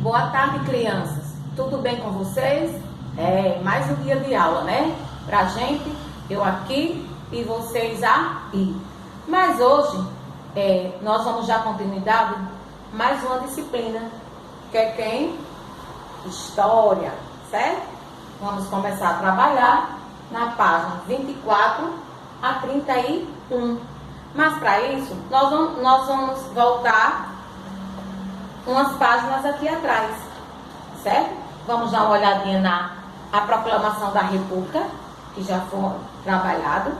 Boa tarde, crianças. Tudo bem com vocês? Mais um dia de aula, né? Pra gente, eu aqui e vocês aí. Mas hoje, nós vamos dar continuidade mais uma disciplina, que é quem? História, certo? Vamos começar a trabalhar na página 24 a 31. Mas para isso, nós vamos voltar umas páginas aqui atrás, certo? Vamos dar uma olhadinha na proclamação da República, que já foi trabalhado.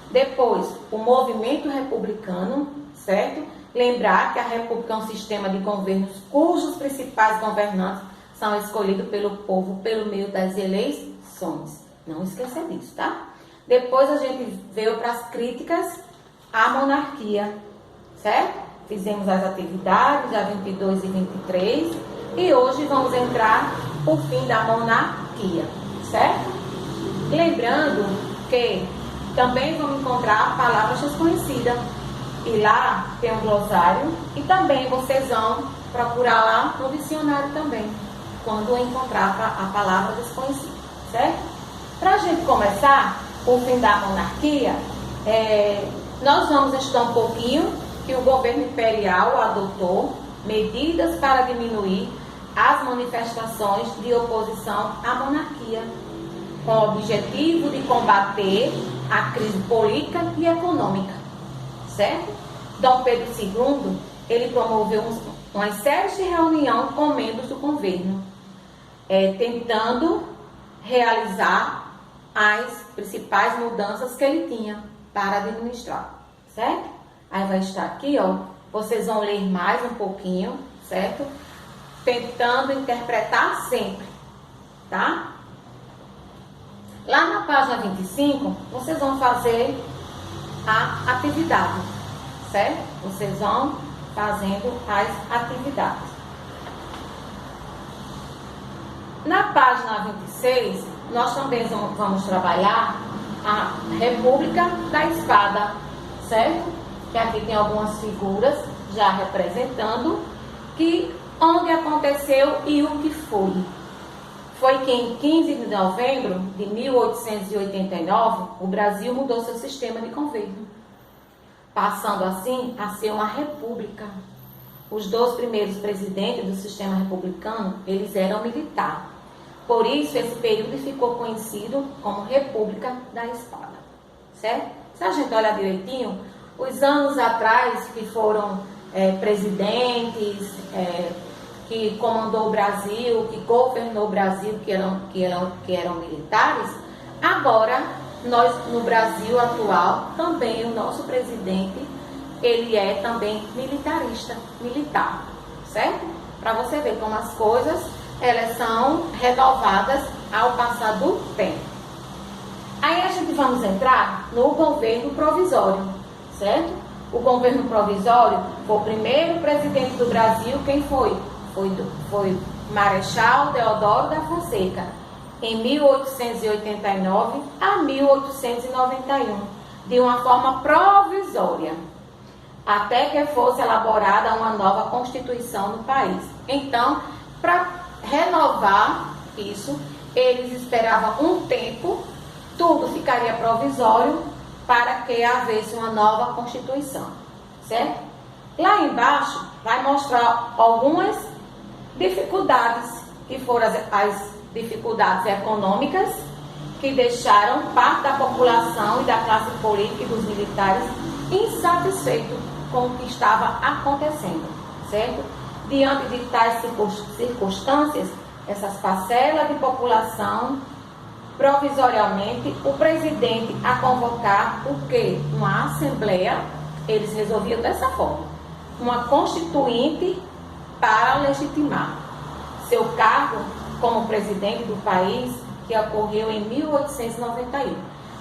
Depois, o movimento republicano, certo? Lembrar que a República é um sistema de governos cujos principais governantes são escolhidos pelo povo pelo meio das eleições. Não esqueça disso, tá? Depois a gente veio para as críticas à monarquia, certo? Fizemos as atividades, dia 22 e 23, e hoje vamos entrar por fim da monarquia, certo? Lembrando que também vamos encontrar palavras desconhecidas, e lá tem um glossário, e também vocês vão procurar lá no dicionário também, quando encontrar a palavra desconhecida, certo? Para a gente começar, o fim da monarquia, nós vamos estudar um pouquinho que o governo imperial adotou medidas para diminuir as manifestações de oposição à monarquia, com o objetivo de combater a crise política e econômica, certo? Dom Pedro II, ele promoveu uma série de reuniões com membros do governo, tentando realizar as principais mudanças que ele tinha para administrar, certo? Aí vai estar aqui, ó, vocês vão ler mais um pouquinho, certo? Tentando interpretar sempre, tá? Lá na página 25, vocês vão fazer a atividade, certo? Vocês vão fazendo as atividades. Na página 26, nós também vamos trabalhar a República da Espada, certo? Que aqui tem algumas figuras já representando onde aconteceu e o que foi. Foi que em 15 de novembro de 1889, o Brasil mudou seu sistema de governo, passando assim a ser uma república. Os 2 primeiros presidentes do sistema republicano, eles eram militares. Por isso, esse período ficou conhecido como República da Espada, certo? Se a gente olhar direitinho, os anos atrás que foram presidentes, que comandou o Brasil, que governou o Brasil, que eram militares, agora nós no Brasil atual, também o nosso presidente, ele é também militar, certo? Para você ver como as coisas, elas são renovadas ao passar do tempo. Aí a gente vamos entrar no governo provisório, certo? O governo provisório foi o primeiro presidente do Brasil, quem foi? Foi Marechal Deodoro da Fonseca, em 1889 a 1891, de uma forma provisória, até que fosse elaborada uma nova Constituição no país. Então, para renovar isso, eles esperavam um tempo, tudo ficaria provisório, para que houvesse uma nova Constituição, certo? Lá embaixo vai mostrar algumas dificuldades, que foram as dificuldades econômicas, que deixaram parte da população e da classe política e dos militares insatisfeitos com o que estava acontecendo, certo? Diante de tais circunstâncias, essas parcelas de população, provisoriamente, o presidente a convocar o quê? Uma assembleia, eles resolviam dessa forma, uma constituinte para legitimar seu cargo como presidente do país, que ocorreu em 1891.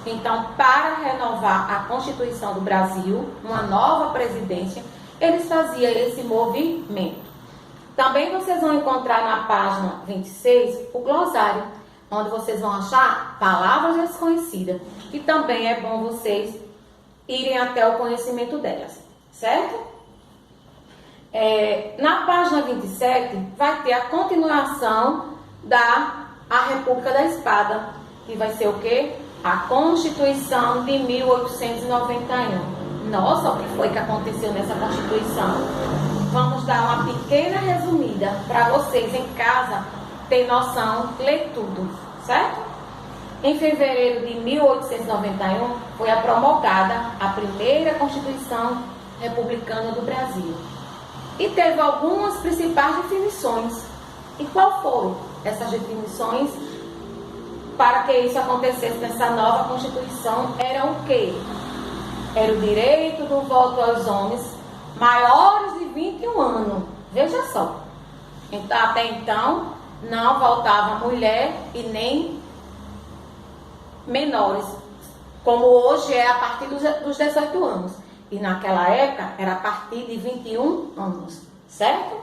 Então, para renovar a Constituição do Brasil, uma nova presidência, eles faziam esse movimento. Também vocês vão encontrar na página 26 o glossário, onde vocês vão achar palavras desconhecidas, que também é bom vocês irem até o conhecimento delas, certo? Na página 27 vai ter a continuação da República da Espada, que vai ser o quê? A Constituição de 1891. Nossa, o que foi que aconteceu nessa Constituição? Vamos dar uma pequena resumida para vocês em casa ter noção, ler tudo, certo? Em fevereiro de 1891 foi promulgada a primeira Constituição Republicana do Brasil. E teve algumas principais definições. E qual foram essas definições para que isso acontecesse nessa nova Constituição? Eram o quê? Era o direito do voto aos homens maiores de 21 anos. Veja só. Então, até então, não votava mulher e nem menores, como hoje é a partir dos 18 anos. E naquela época era a partir de 21 anos, certo?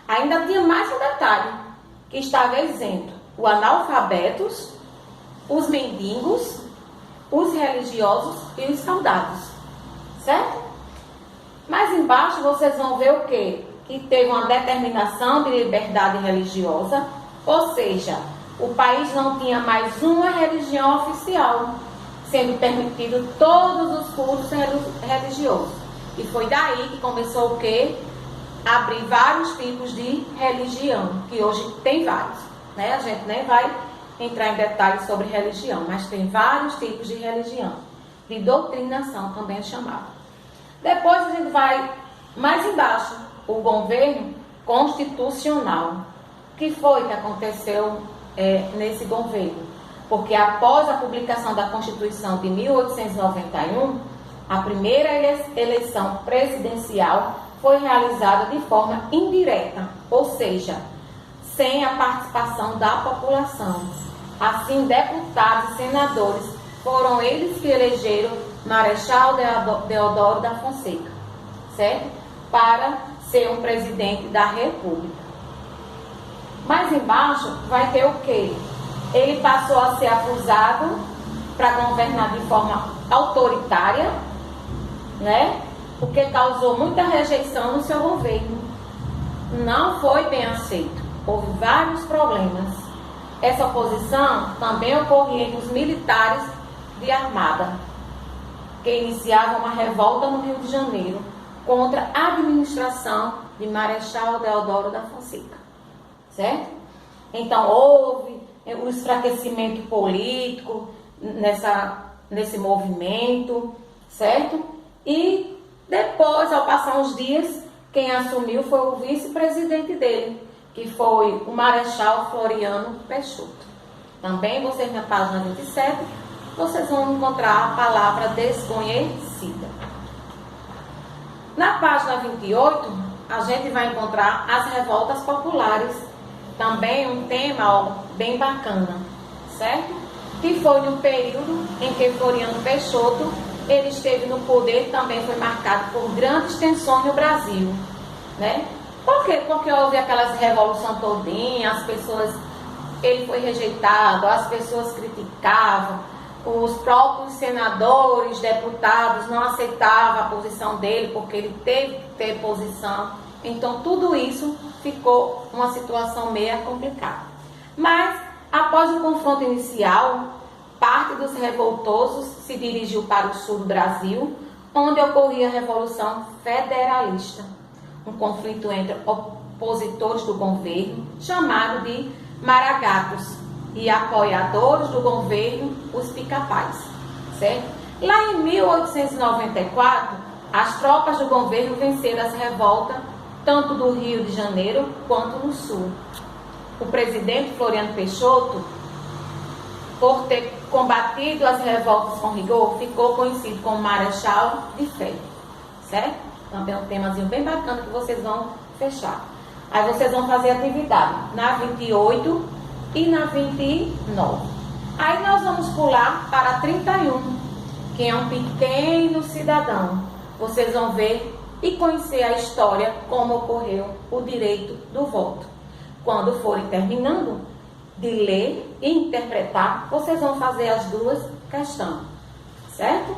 Ainda tinha mais um detalhe, que estava isento os analfabetos, os mendigos, os religiosos e os soldados, certo? Mais embaixo vocês vão ver o quê? Que teve uma determinação de liberdade religiosa, ou seja, o país não tinha mais uma religião oficial, sendo permitido todos os cultos religiosos. E foi daí que começou o quê? Abrir vários tipos de religião, que hoje tem vários, né? A gente nem vai entrar em detalhes sobre religião, mas tem vários tipos de religião, de doutrinação também é chamado. Depois a gente vai mais embaixo, o governo constitucional. O que foi que aconteceu nesse governo? Porque após a publicação da Constituição de 1891, a primeira eleição presidencial foi realizada de forma indireta, ou seja, sem a participação da população. Assim, deputados e senadores foram eles que elegeram Marechal Deodoro da Fonseca, certo? Para ser um presidente da República. Mais embaixo vai ter o quê? Ele passou a ser acusado para governar de forma autoritária, né? O que causou muita rejeição no seu governo. Não foi bem aceito. Houve vários problemas. Essa oposição também ocorria entre os militares de armada, que iniciavam uma revolta no Rio de Janeiro contra a administração de Marechal Deodoro da Fonseca, certo? Então houve o enfraquecimento político nesse movimento, certo? E depois, ao passar uns dias, quem assumiu foi o vice-presidente dele, que foi o Marechal Floriano Peixoto. Também vocês na página 27, vocês vão encontrar a palavra desconhecida. Na página 28, a gente vai encontrar as revoltas populares. Também um tema bem bacana, certo? Que foi no período em que Floriano Peixoto ele esteve no poder, também foi marcado por grandes tensões no Brasil, né? Por quê? Porque houve aquelas revoluções todinhas, ele foi rejeitado, as pessoas criticavam, os próprios senadores, deputados não aceitavam a posição dele, porque ele teve que ter posição. Então tudo isso ficou uma situação meio complicada. Mas, após o confronto inicial, parte dos revoltosos se dirigiu para o sul do Brasil, onde ocorria a Revolução Federalista, um conflito entre opositores do governo, chamado de Maragatos, e apoiadores do governo, os Pica-Pais, certo? Lá em 1894, as tropas do governo venceram as revoltas, tanto do Rio de Janeiro quanto no sul. O presidente Floriano Peixoto, por ter combatido as revoltas com rigor, ficou conhecido como Marechal de Ferro, certo? Também é um temazinho bem bacana que vocês vão fechar. Aí vocês vão fazer atividade na 28 e na 29. Aí nós vamos pular para 31, que é um pequeno cidadão. Vocês vão ver e conhecer a história, como ocorreu o direito do voto. Quando forem terminando de ler e interpretar, vocês vão fazer as duas questões, certo?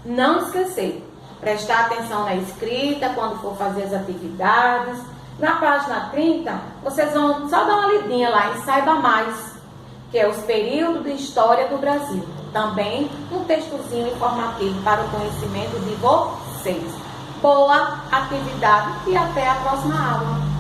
Não esquecer, Prestar atenção na escrita quando for fazer as atividades. Na página 30, vocês vão só dar uma lidinha lá em Saiba Mais, que é os períodos de história do Brasil. Também um textozinho informativo para o conhecimento de vocês. Boa atividade e até a próxima aula.